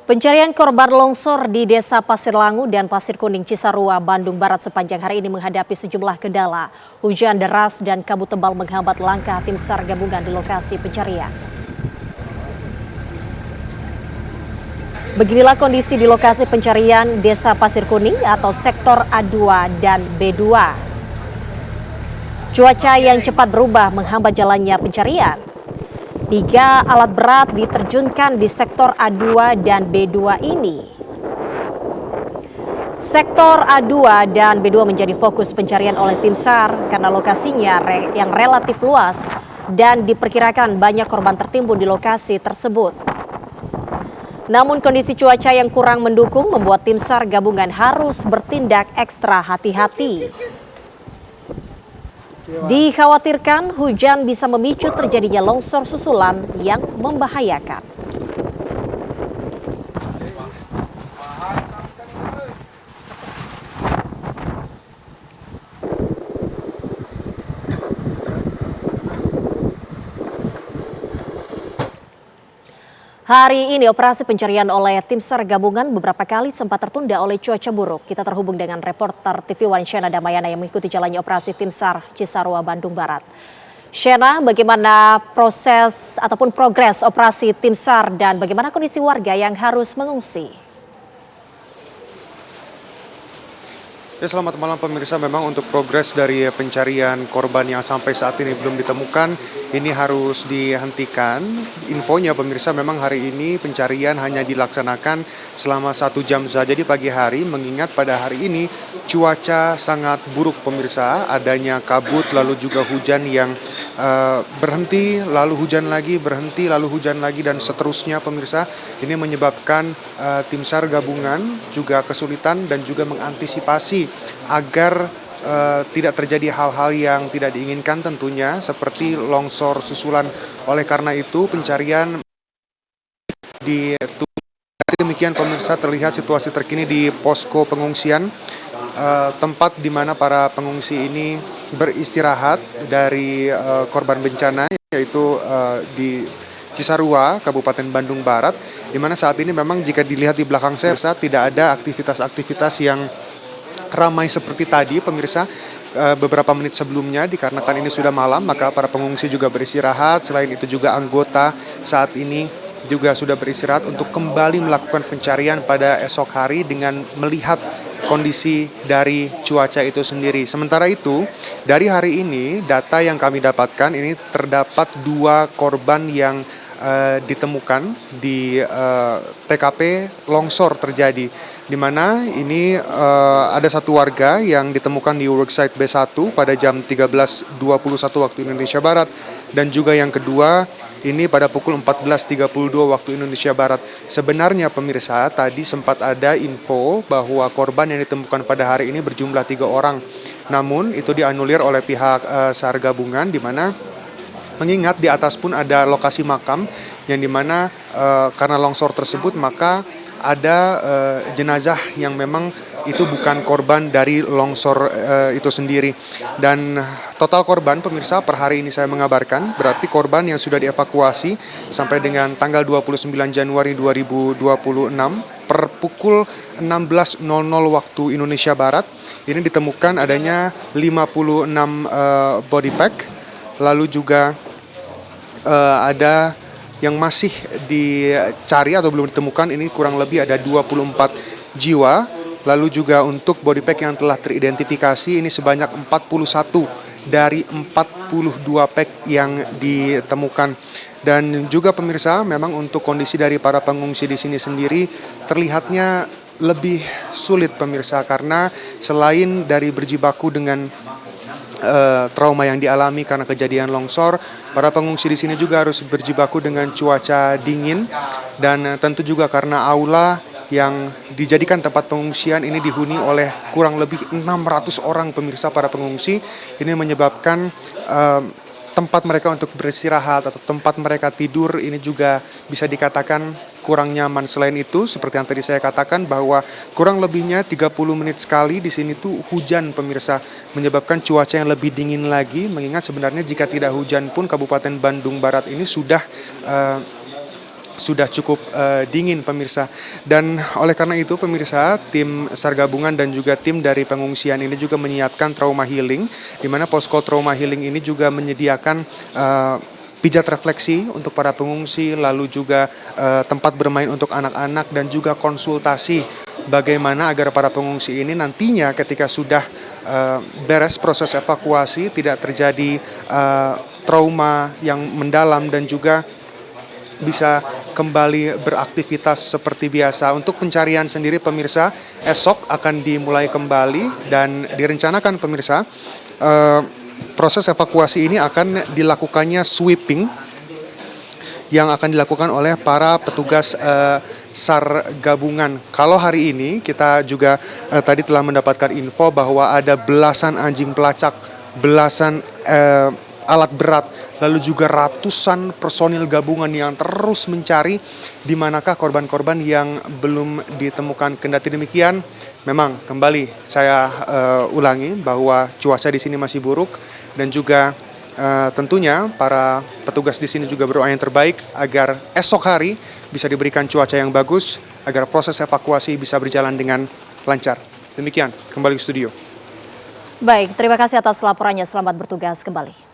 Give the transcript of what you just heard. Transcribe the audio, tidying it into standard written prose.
Pencarian korban longsor di Desa Pasir Langu dan Pasir Kuning, Cisarua, Bandung Barat sepanjang hari ini menghadapi sejumlah kendala. Hujan deras dan kabut tebal menghambat langkah tim SAR gabungan di lokasi pencarian. Beginilah kondisi di lokasi pencarian Desa Pasir Kuning atau sektor A2 dan B2. Cuaca yang cepat berubah menghambat jalannya pencarian. 3 alat berat diterjunkan di sektor A2 dan B2 ini. Sektor A2 dan B2 menjadi fokus pencarian oleh tim SAR karena lokasinya yang relatif luas dan diperkirakan banyak korban tertimbun di lokasi tersebut. Namun kondisi cuaca yang kurang mendukung membuat tim SAR gabungan harus bertindak ekstra hati-hati. Dikhawatirkan hujan bisa memicu terjadinya longsor susulan yang membahayakan. Hari ini operasi pencarian oleh tim SAR gabungan beberapa kali sempat tertunda oleh cuaca buruk. Kita terhubung dengan reporter TV One Shena Damayana yang mengikuti jalannya operasi tim SAR Cisarua, Bandung Barat. Shena, bagaimana proses ataupun progres operasi tim SAR dan bagaimana kondisi warga yang harus mengungsi? Ya, selamat malam pemirsa. Memang untuk progres dari pencarian korban yang sampai saat ini belum ditemukan, ini harus dihentikan. Infonya pemirsa, memang hari ini pencarian hanya dilaksanakan selama 1 jam saja di pagi hari, mengingat pada hari ini cuaca sangat buruk pemirsa. Adanya kabut lalu juga hujan yang berhenti, lalu hujan lagi, berhenti, lalu hujan lagi, dan seterusnya pemirsa. Ini menyebabkan tim SAR gabungan juga kesulitan dan juga mengantisipasi agar tidak terjadi hal-hal yang tidak diinginkan tentunya seperti longsor susulan. Oleh karena itu pencarian demikian pemirsa. Terlihat situasi terkini di posko pengungsian, tempat di mana para pengungsi ini beristirahat dari korban bencana, yaitu di Cisarua, Kabupaten Bandung Barat, di mana saat ini memang jika dilihat di belakang saya tidak ada aktivitas-aktivitas yang ramai seperti tadi pemirsa beberapa menit sebelumnya, dikarenakan ini sudah malam maka para pengungsi juga beristirahat. Selain itu juga anggota saat ini juga sudah beristirahat untuk kembali melakukan pencarian pada esok hari dengan melihat kondisi dari cuaca itu sendiri. Sementara itu dari hari ini data yang kami dapatkan ini terdapat 2 korban yang ditemukan di TKP longsor terjadi, di mana ini ada 1 warga yang ditemukan di worksite B1 pada jam 13.21 waktu Indonesia Barat, dan juga yang kedua ini pada pukul 14.32 waktu Indonesia Barat. Sebenarnya pemirsa, tadi sempat ada info bahwa korban yang ditemukan pada hari ini berjumlah 3 orang, namun itu dianulir oleh pihak SAR gabungan, di mana mengingat di atas pun ada lokasi makam yang dimana karena longsor tersebut maka ada jenazah yang memang itu bukan korban dari longsor itu sendiri. Dan total korban pemirsa per hari ini saya mengabarkan berarti korban yang sudah dievakuasi sampai dengan tanggal 29 Januari 2026 per pukul 16.00 waktu Indonesia Barat ini ditemukan adanya 56 body pack, lalu juga ada yang masih dicari atau belum ditemukan, ini kurang lebih ada 24 jiwa. Lalu juga untuk body pack yang telah teridentifikasi ini sebanyak 41 dari 42 pack yang ditemukan. Dan juga pemirsa, memang untuk kondisi dari para pengungsi di sini sendiri terlihatnya lebih sulit pemirsa, karena selain dari berjibaku dengan trauma yang dialami karena kejadian longsor, para pengungsi di sini juga harus berjibaku dengan cuaca dingin, dan tentu juga karena aula yang dijadikan tempat pengungsian ini dihuni oleh kurang lebih 600 orang pemirsa para pengungsi. Ini menyebabkan tempat mereka untuk beristirahat atau tempat mereka tidur ini juga bisa dikatakan kurang nyaman. Selain itu, seperti yang tadi saya katakan bahwa kurang lebihnya 30 menit sekali di sini tuh hujan pemirsa, menyebabkan cuaca yang lebih dingin lagi. Mengingat sebenarnya jika tidak hujan pun Kabupaten Bandung Barat ini sudah sudah cukup dingin pemirsa. Dan oleh karena itu pemirsa, tim SAR gabungan dan juga tim dari pengungsian ini juga menyiapkan trauma healing, di mana posko trauma healing ini juga menyediakan pijat refleksi untuk para pengungsi, lalu juga tempat bermain untuk anak-anak dan juga konsultasi bagaimana agar para pengungsi ini nantinya ketika sudah beres proses evakuasi tidak terjadi trauma yang mendalam dan juga bisa kembali beraktivitas seperti biasa. Untuk pencarian sendiri pemirsa, esok akan dimulai kembali dan direncanakan pemirsa proses evakuasi ini akan dilakukannya sweeping yang akan dilakukan oleh para petugas SAR gabungan. Kalau hari ini kita juga tadi telah mendapatkan info bahwa ada belasan anjing pelacak, belasan alat berat, lalu juga ratusan personil gabungan yang terus mencari di manakah korban-korban yang belum ditemukan. Kendati demikian, memang kembali saya ulangi bahwa cuaca di sini masih buruk dan juga tentunya para petugas di sini juga berdoa yang terbaik agar esok hari bisa diberikan cuaca yang bagus agar proses evakuasi bisa berjalan dengan lancar. Demikian, kembali ke studio. Baik, terima kasih atas laporannya. Selamat bertugas kembali.